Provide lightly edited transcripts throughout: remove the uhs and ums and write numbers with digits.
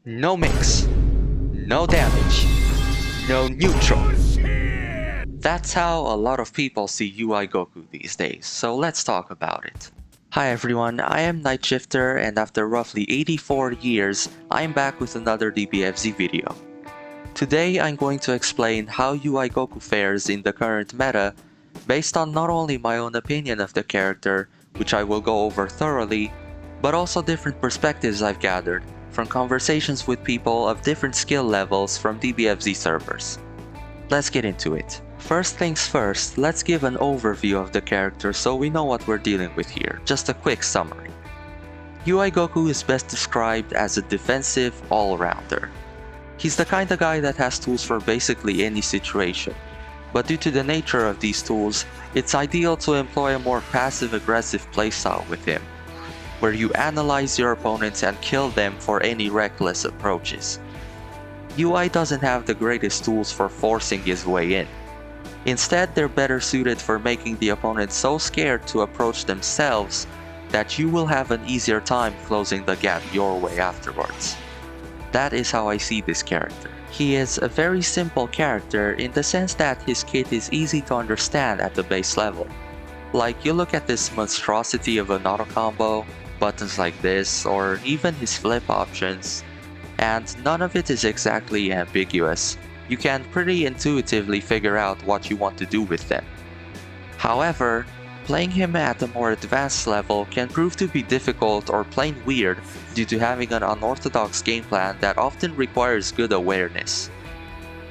No mix, no damage, no neutral. That's how a lot of people see UI Goku these days, so let's talk about it. Hi everyone, I am Night Shifter, and after roughly 84 years, I'm back with another DBFZ video. Today I'm going to explain how UI Goku fares in the current meta, based on not only my own opinion of the character, which I will go over thoroughly, but also different perspectives I've gathered from conversations with people of different skill levels from DBFZ servers. Let's get into it. First things first, let's give an overview of the character so we know what we're dealing with here, just a quick summary. UI Goku is best described as a defensive all-rounder. He's the kind of guy that has tools for basically any situation, but due to the nature of these tools, it's ideal to employ a more passive-aggressive playstyle with him, where you analyze your opponents and kill them for any reckless approaches. UI doesn't have the greatest tools for forcing his way in. Instead, they're better suited for making the opponent so scared to approach themselves that you will have an easier time closing the gap your way afterwards. That is how I see this character. He is a very simple character in the sense that his kit is easy to understand at the base level. Like, you look at this monstrosity of an auto combo, buttons like this, or even his flip options, and none of it is exactly ambiguous. You can pretty intuitively figure out what you want to do with them. However, playing him at a more advanced level can prove to be difficult or plain weird due to having an unorthodox game plan that often requires good awareness.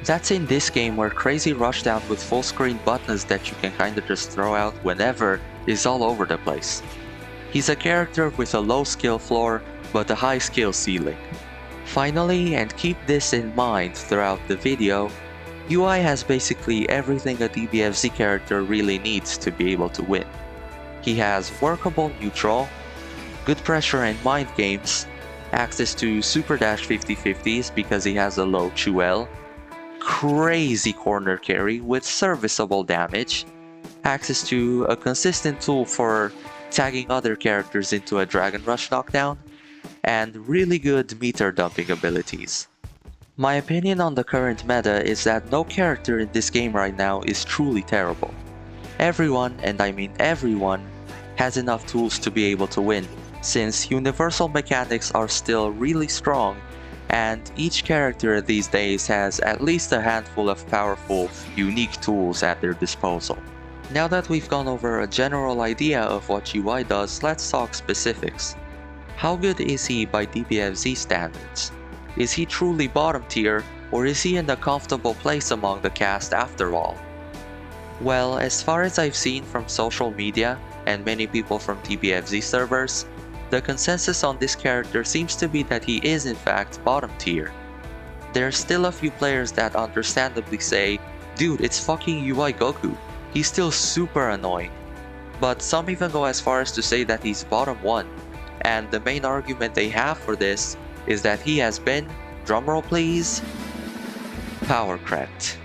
That's in this game where crazy rushdown with full screen buttons that you can kinda just throw out whenever is all over the place. He's a character with a low skill floor but a high skill ceiling. Finally, and keep this in mind throughout the video, UI has basically everything a DBFZ character really needs to be able to win. He has workable neutral, good pressure and mind games, access to super dash 50/50s because he has a low QL, crazy corner carry with serviceable damage, access to a consistent tool for tagging other characters into a Dragon Rush knockdown, and really good meter dumping abilities. My opinion on the current meta is that no character in this game right now is truly terrible. Everyone, and I mean everyone, has enough tools to be able to win, since universal mechanics are still really strong, and each character these days has at least a handful of powerful, unique tools at their disposal. Now that we've gone over a general idea of what UI does, let's talk specifics. How good is he by DBFZ standards? Is he truly bottom tier, or is he in a comfortable place among the cast after all? Well, as far as I've seen from social media and many people from DBFZ servers, the consensus on this character seems to be that he is in fact bottom tier. There's still a few players that understandably say, dude, it's fucking UI Goku, he's still super annoying. But some even go as far as to say that he's bottom 1. And the main argument they have for this is that he has been, drumroll please, power cracked.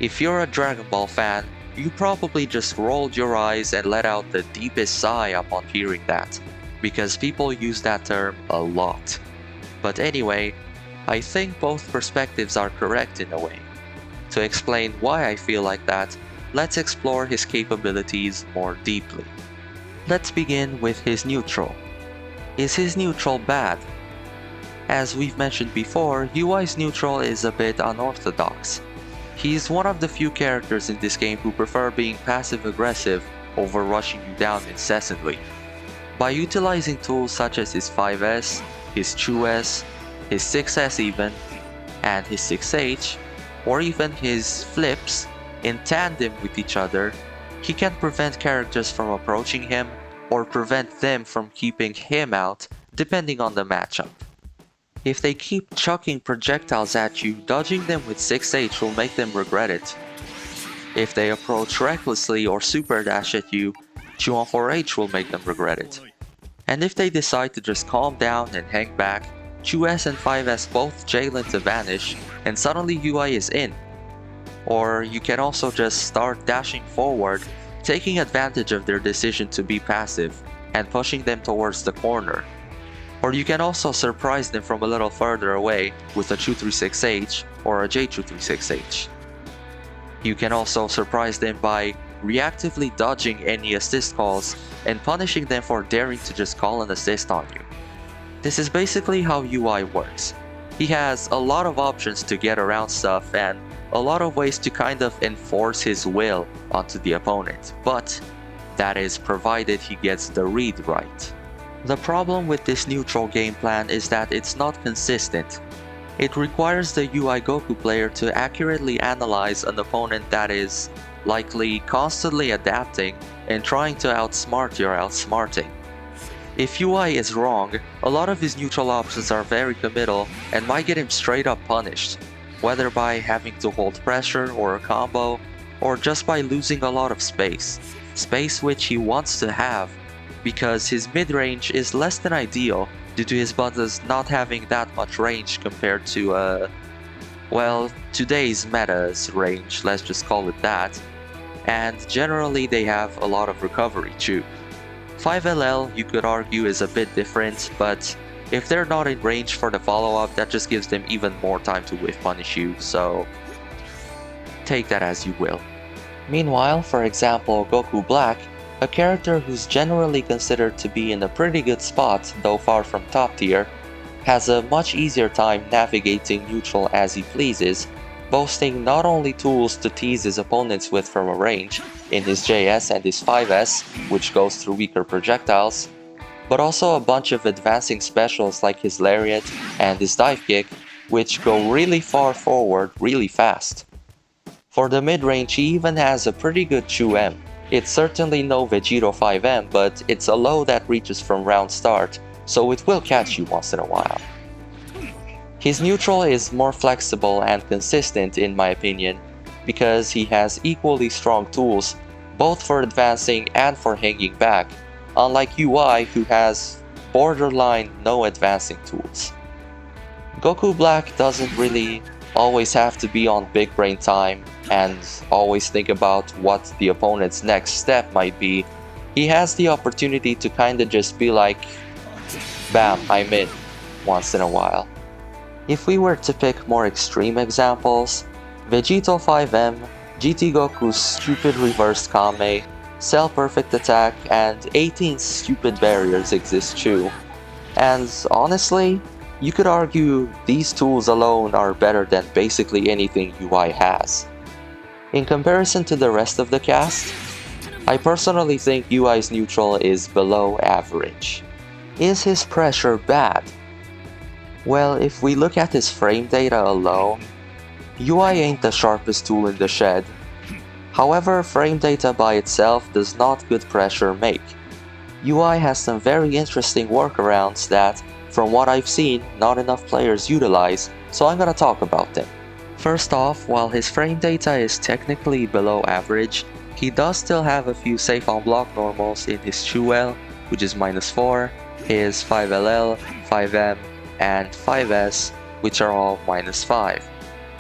If you're a Dragon Ball fan, you probably just rolled your eyes and let out the deepest sigh upon hearing that, because people use that term a lot. But anyway, I think both perspectives are correct in a way. To explain why I feel like that, let's explore his capabilities more deeply. Let's begin with his neutral. Is his neutral bad? As we've mentioned before, UI's neutral is a bit unorthodox. He's one of the few characters in this game who prefer being passive-aggressive over rushing you down incessantly. By utilizing tools such as his 5S, his 2S, his 6S even, and his 6H, or even his flips, in tandem with each other, he can prevent characters from approaching him or prevent them from keeping him out, depending on the matchup. If they keep chucking projectiles at you, dodging them with 6H will make them regret it. If they approach recklessly or super dash at you, chew on 4H will make them regret it. And if they decide to just calm down and hang back, 2S and 5S both jail into vanish, and suddenly UI is in. Or you can also just start dashing forward, taking advantage of their decision to be passive, and pushing them towards the corner. Or you can also surprise them from a little further away with a 236H or a J236H. You can also surprise them by reactively dodging any assist calls and punishing them for daring to just call an assist on you. This is basically how UI works. He has a lot of options to get around stuff and a lot of ways to kind of enforce his will onto the opponent, but that is provided he gets the read right. The problem with this neutral game plan is that it's not consistent. It requires the UI Goku player to accurately analyze an opponent that is likely constantly adapting and trying to outsmart your outsmarting. If UI is wrong, a lot of his neutral options are very committal and might get him straight up punished, whether by having to hold pressure or a combo, or just by losing a lot of space which he wants to have, because his mid-range is less than ideal due to his buttons not having that much range compared to, well, today's meta's range, let's just call it that, and generally they have a lot of recovery too. 5LL, you could argue, is a bit different, but if they're not in range for the follow-up, that just gives them even more time to whiff punish you, so take that as you will. Meanwhile, for example, Goku Black, a character who's generally considered to be in a pretty good spot, though far from top tier, has a much easier time navigating neutral as he pleases, boasting not only tools to tease his opponents with from a range, in his JS and his 5S, which goes through weaker projectiles, but also a bunch of advancing specials like his Lariat and his Dive Kick, which go really far forward really fast. For the mid-range, he even has a pretty good Chu-M. It's certainly no Vegito 5M, but it's a low that reaches from round start, so it will catch you once in a while. His neutral is more flexible and consistent in my opinion, because he has equally strong tools, both for advancing and for hanging back, unlike UI who has borderline no advancing tools. Goku Black doesn't really always have to be on big brain time and always think about what the opponent's next step might be. He has the opportunity to kinda just be like, bam, I'm in, once in a while. If we were to pick more extreme examples, Vegito 5M, GT Goku's stupid reversed Kame, Cell Perfect Attack, and 18 stupid barriers exist too. And honestly, you could argue these tools alone are better than basically anything UI has. In comparison to the rest of the cast, I personally think UI's neutral is below average. Is his pressure bad? Well, if we look at his frame data alone, UI ain't the sharpest tool in the shed. However, frame data by itself does not good pressure make. UI has some very interesting workarounds that, from what I've seen, not enough players utilize, so I'm gonna talk about them. First off, while his frame data is technically below average, he does still have a few safe on block normals in his Chu-L, which is -4, his 5LL, 5M, and 5S, which are all -5.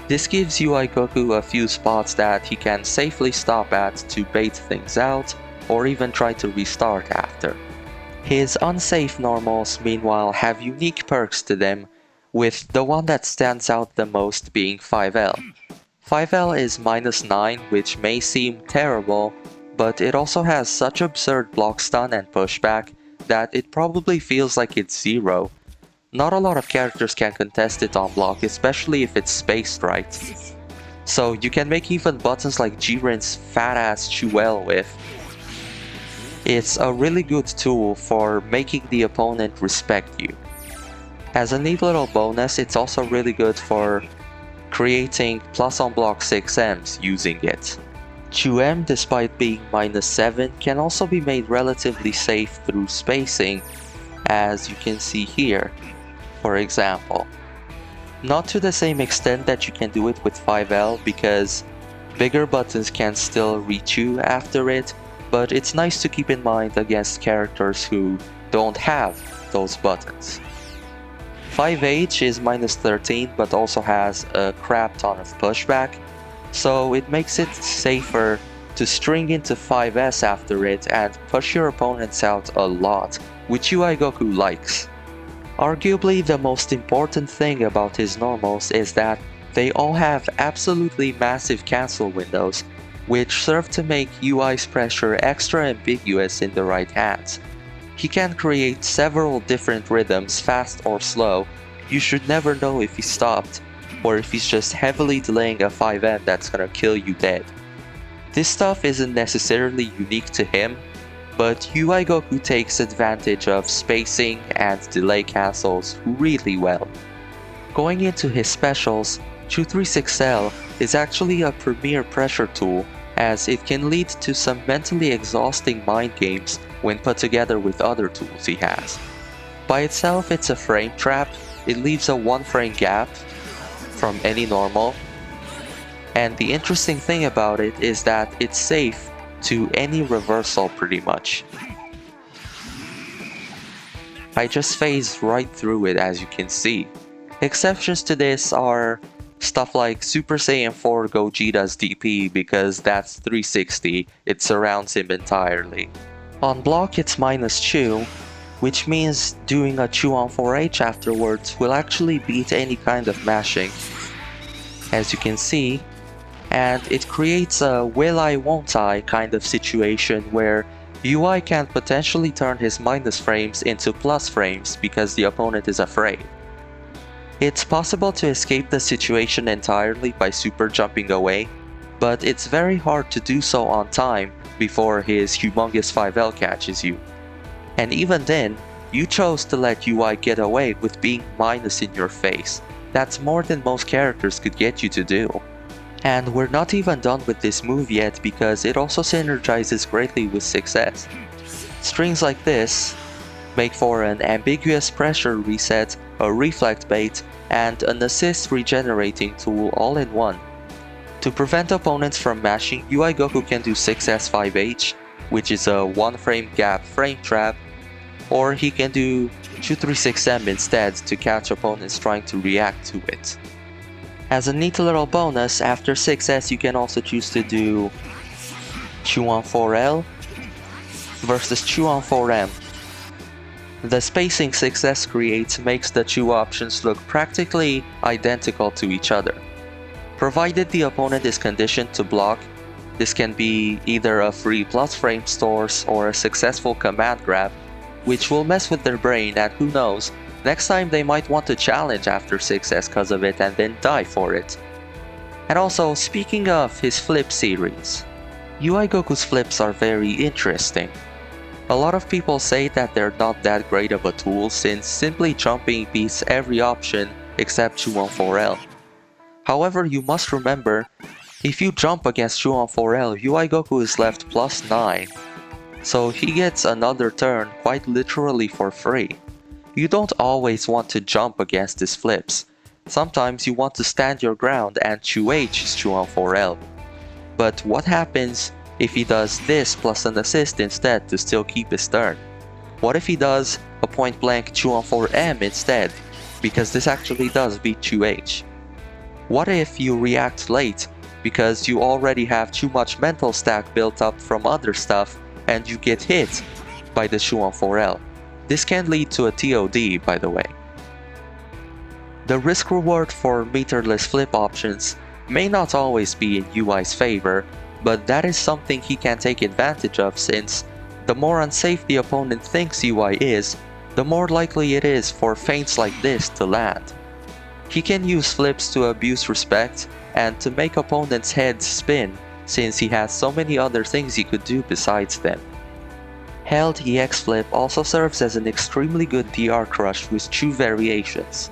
This gives UI Goku a few spots that he can safely stop at to bait things out, or even try to restart after. His unsafe normals, meanwhile, have unique perks to them, with the one that stands out the most being 5L. 5L is -9, which may seem terrible, but it also has such absurd block stun and pushback that it probably feels like it's 0. Not a lot of characters can contest it on block, especially if it's spaced right. So you can make even buttons like Jiren's fat-ass Chu-L with. It's a really good tool for making the opponent respect you. As a neat little bonus, it's also really good for creating plus on block 6Ms using it. Chu-M, despite being -7, can also be made relatively safe through spacing, as you can see here, for example. Not to the same extent that you can do it with 5L, because bigger buttons can still reach you after it, but it's nice to keep in mind against characters who don't have those buttons. 5H is -13 but also has a crap ton of pushback, so it makes it safer to string into 5S after it and push your opponents out a lot, which UI Goku likes. Arguably the most important thing about his normals is that they all have absolutely massive cancel windows, which serve to make UI's pressure extra ambiguous in the right hands. He can create several different rhythms, fast or slow. You should never know if he stopped, or if he's just heavily delaying a 5M that's gonna kill you dead. This stuff isn't necessarily unique to him, but UI Goku takes advantage of spacing and delay cancels really well. Going into his specials, 236L is actually a premier pressure tool, as it can lead to some mentally exhausting mind games when put together with other tools he has. By itself, it's a frame trap. It leaves a 1 frame gap from any normal, and the interesting thing about it is that it's safe to any reversal pretty much. I just phased right through it, as you can see. Exceptions to this are stuff like Super Saiyan 4 Gogeta's DP, because that's 360, it surrounds him entirely. On block it's minus Chew, which means doing a Chew on 4H afterwards will actually beat any kind of mashing, as you can see, and it creates a will I won't I kind of situation where UI can potentially turn his minus frames into plus frames because the opponent is afraid. It's possible to escape the situation entirely by super jumping away, but it's very hard to do so on time before his humongous 5L catches you. And even then, you chose to let UI get away with being minus in your face. That's more than most characters could get you to do. And we're not even done with this move yet, because it also synergizes greatly with 6S. Strings like this make for an ambiguous pressure reset, a reflect bait, and an assist regenerating tool all in one. To prevent opponents from mashing, UI Goku can do 6S5H, which is a 1 frame gap frame trap, or he can do 236M instead to catch opponents trying to react to it. As a neat little bonus, after 6S you can also choose to do Chew on 4L versus Chew on 4M. The spacing 6S creates makes the Chew options look practically identical to each other. Provided the opponent is conditioned to block, this can be either a free plus frame stores or a successful command grab, which will mess with their brain, and who knows, next time they might want to challenge after 6S cause of it and then die for it. And also, speaking of his flip series, UI Goku's flips are very interesting. A lot of people say that they're not that great of a tool since simply jumping beats every option except Chew on 4L. However, you must remember, if you jump against Chew on 4L, UI Goku is left plus 9. So he gets another turn quite literally for free. You don't always want to jump against his flips. Sometimes you want to stand your ground and Chew H is Chew on 4L. But what happens if he does this plus an assist instead to still keep his turn? What if he does a point blank Chew on 4M instead, because this actually does beat Chew H? What if you react late because you already have too much mental stack built up from other stuff and you get hit by the Chew on 4L? This can lead to a TOD, by the way. The risk reward for meterless flip options may not always be in UI's favor, but that is something he can take advantage of, since the more unsafe the opponent thinks UI is, the more likely it is for feints like this to land. He can use flips to abuse respect and to make opponents' heads spin, since he has so many other things he could do besides them. Held EX Flip also serves as an extremely good DR crush with Chew variations.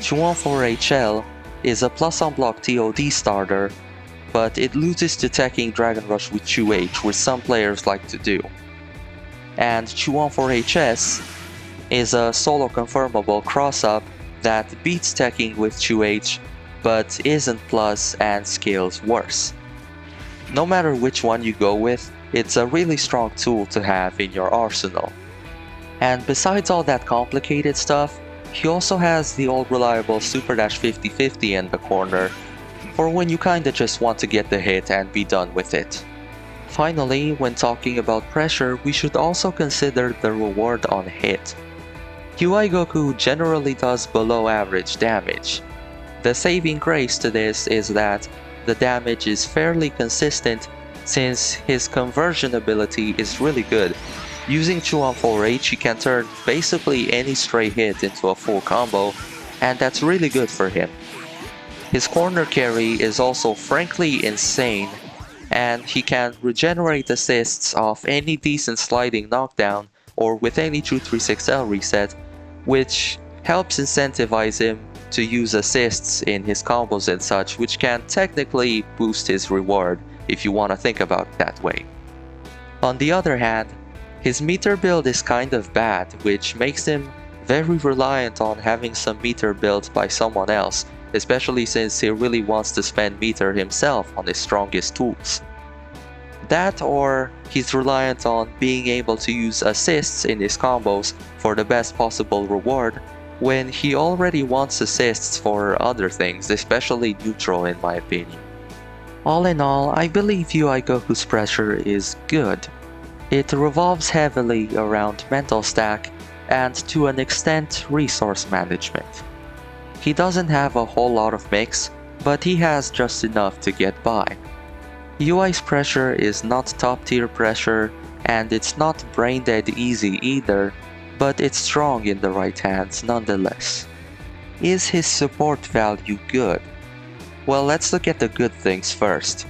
Chew on 4HL is a plus on block TOD starter, but it loses to teching Dragon Rush with Chew H, which some players like to do. And Chew on 4HS is a solo confirmable cross-up that beats teching with Chew H, but isn't plus and scales worse. No matter which one you go with, it's a really strong tool to have in your arsenal. And besides all that complicated stuff, he also has the old reliable Super Dash 50/50 in the corner, for when you kinda just want to get the hit and be done with it. Finally, when talking about pressure, we should also consider the reward on hit. UI Goku generally does below average damage. The saving grace to this is that the damage is fairly consistent since his conversion ability is really good. Using 2-on-4H, he can turn basically any stray hit into a full combo, and that's really good for him. His corner carry is also frankly insane, and he can regenerate assists off any decent sliding knockdown or with any True 36L reset, which helps incentivize him to use assists in his combos and such, which can technically boost his reward if you want to think about it that way. On the other hand, his meter build is kind of bad, which makes him very reliant on having some meter built by someone else, especially since he really wants to spend meter himself on his strongest tools. That, or he's reliant on being able to use assists in his combos for the best possible reward when he already wants assists for other things, especially neutral in my opinion. All in all, I believe UI Goku's pressure is good. It revolves heavily around mental stack and to an extent resource management. He doesn't have a whole lot of mix, but he has just enough to get by. UI's pressure is not top tier pressure, and it's not brain dead easy either, but it's strong in the right hands nonetheless. Is his support value good? Well, let's look at the good things first.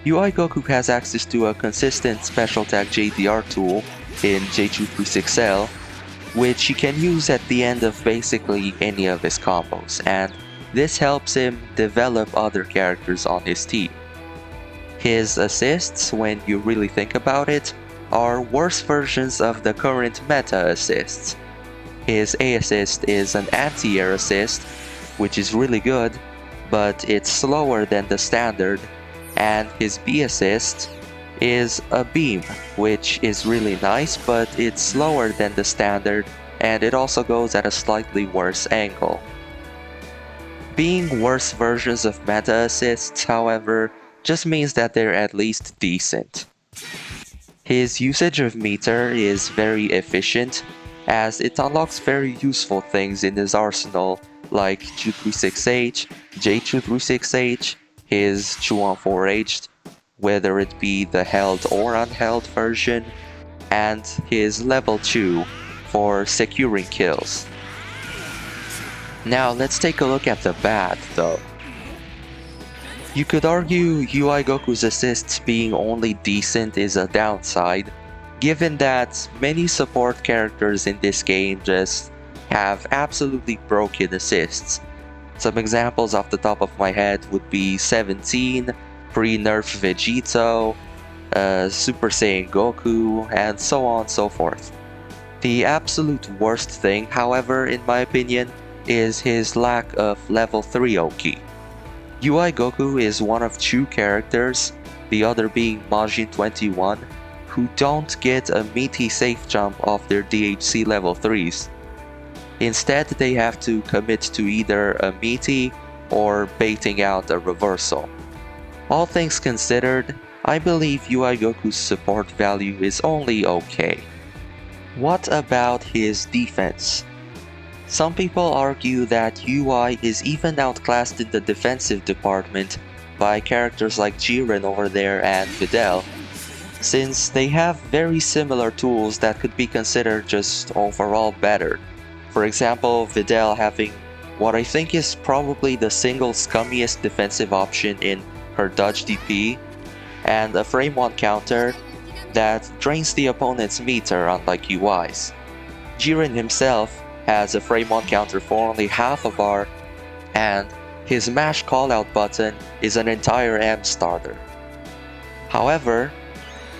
UI Goku has access to a consistent special tag JDR tool in J236L, which he can use at the end of basically any of his combos, and this helps him develop other characters on his team. His assists, when you really think about it, are worse versions of the current meta assists. His A assist is an anti-air assist, which is really good, but it's slower than the standard, and his B assist is a beam, which is really nice, but it's slower than the standard, and it also goes at a slightly worse angle. Being worse versions of meta assists, however, just means that they're at least decent. His usage of meter is very efficient, as it unlocks very useful things in his arsenal like Q36H, J236H, his 2-on-4H, whether it be the held or unheld version, and his level 2 for securing kills. Now let's take a look at the bad though. You could argue UI Goku's assists being only decent is a downside, given that many support characters in this game just have absolutely broken assists. Some examples off the top of my head would be 17, pre-nerf Vegito, Super Saiyan Goku, and so on and so forth. The absolute worst thing, however, in my opinion, is his lack of level 3 Oki. UI Goku is one of 2 characters, the other being Majin 21, who don't get a meaty safe jump off their DHC level 3s. Instead, they have to commit to either a meaty or baiting out a reversal. All things considered, I believe UI Goku's support value is only okay. What about his defense? Some people argue that UI is even outclassed in the defensive department by characters like Jiren over there and Videl, since they have very similar tools that could be considered just overall better. For example, Videl having what I think is probably the single scummiest defensive option in her dodge DP, and a frame 1 counter that drains the opponent's meter unlike UI's. Jiren himself has a frame 1 counter for only half a bar, and his mash callout button is an entire M starter. However,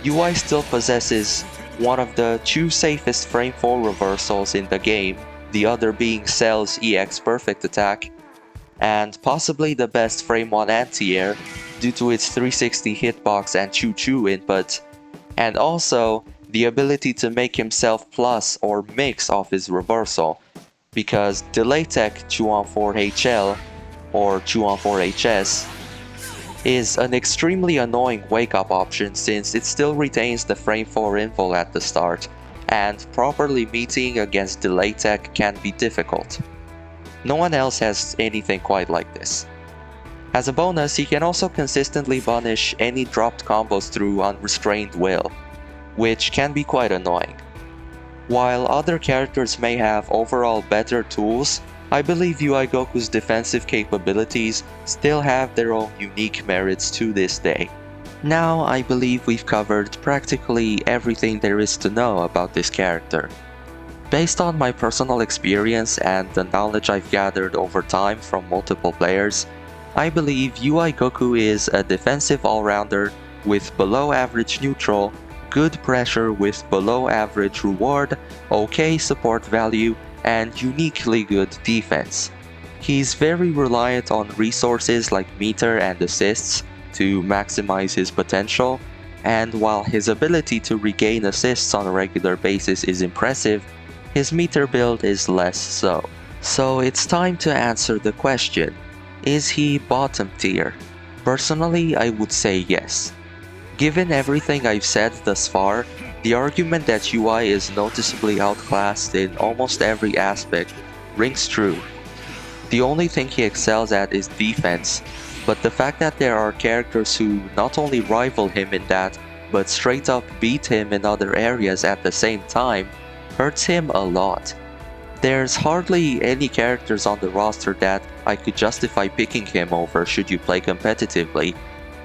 UI still possesses one of the 2 safest frame 4 reversals in the game, the other being Cell's EX Perfect Attack, and possibly the best frame 1 anti-air due to its 360 hitbox and choo-choo input, and also the ability to make himself plus or mix off his reversal, because Delay Tech 2-on-4HL or 2-on-4HS is an extremely annoying wake-up option since it still retains the frame 4 invul at the start, and properly meeting against delay tech can be difficult. No one else has anything quite like this. As a bonus, he can also consistently punish any dropped combos through unrestrained will, which can be quite annoying. While other characters may have overall better tools, I believe UI Goku's defensive capabilities still have their own unique merits to this day. Now I believe we've covered practically everything there is to know about this character. Based on my personal experience and the knowledge I've gathered over time from multiple players, I believe UI Goku is a defensive all-rounder with below average neutral, good pressure with below average reward, okay support value, and uniquely good defense. He's very reliant on resources like meter and assists to maximize his potential, and while his ability to regain assists on a regular basis is impressive, his meter build is less so. So it's time to answer the question, is he bottom tier? Personally, I would say yes. Given everything I've said thus far, the argument that UI is noticeably outclassed in almost every aspect rings true. The only thing he excels at is defense, but the fact that there are characters who not only rival him in that, but straight up beat him in other areas at the same time, hurts him a lot. There's hardly any characters on the roster that I could justify picking him over should you play competitively,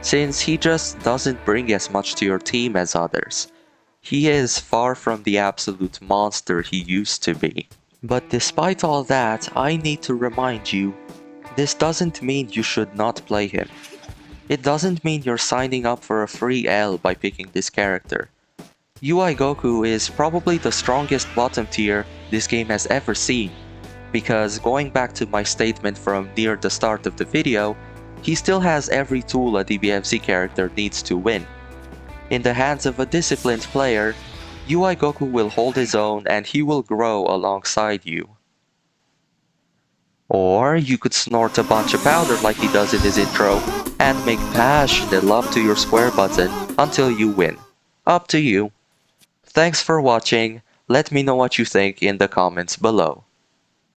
since he just doesn't bring as much to your team as others. He is far from the absolute monster he used to be. But despite all that, I need to remind you, this doesn't mean you should not play him. It doesn't mean you're signing up for a free L by picking this character. UI Goku is probably the strongest bottom tier this game has ever seen, because going back to my statement from near the start of the video, he still has every tool a DBFZ character needs to win. In the hands of a disciplined player, UI Goku will hold his own and he will grow alongside you. Or you could snort a bunch of powder like he does in his intro, and make passionate love to your square button until you win. Up to you. Thanks for watching, let me know what you think in the comments below.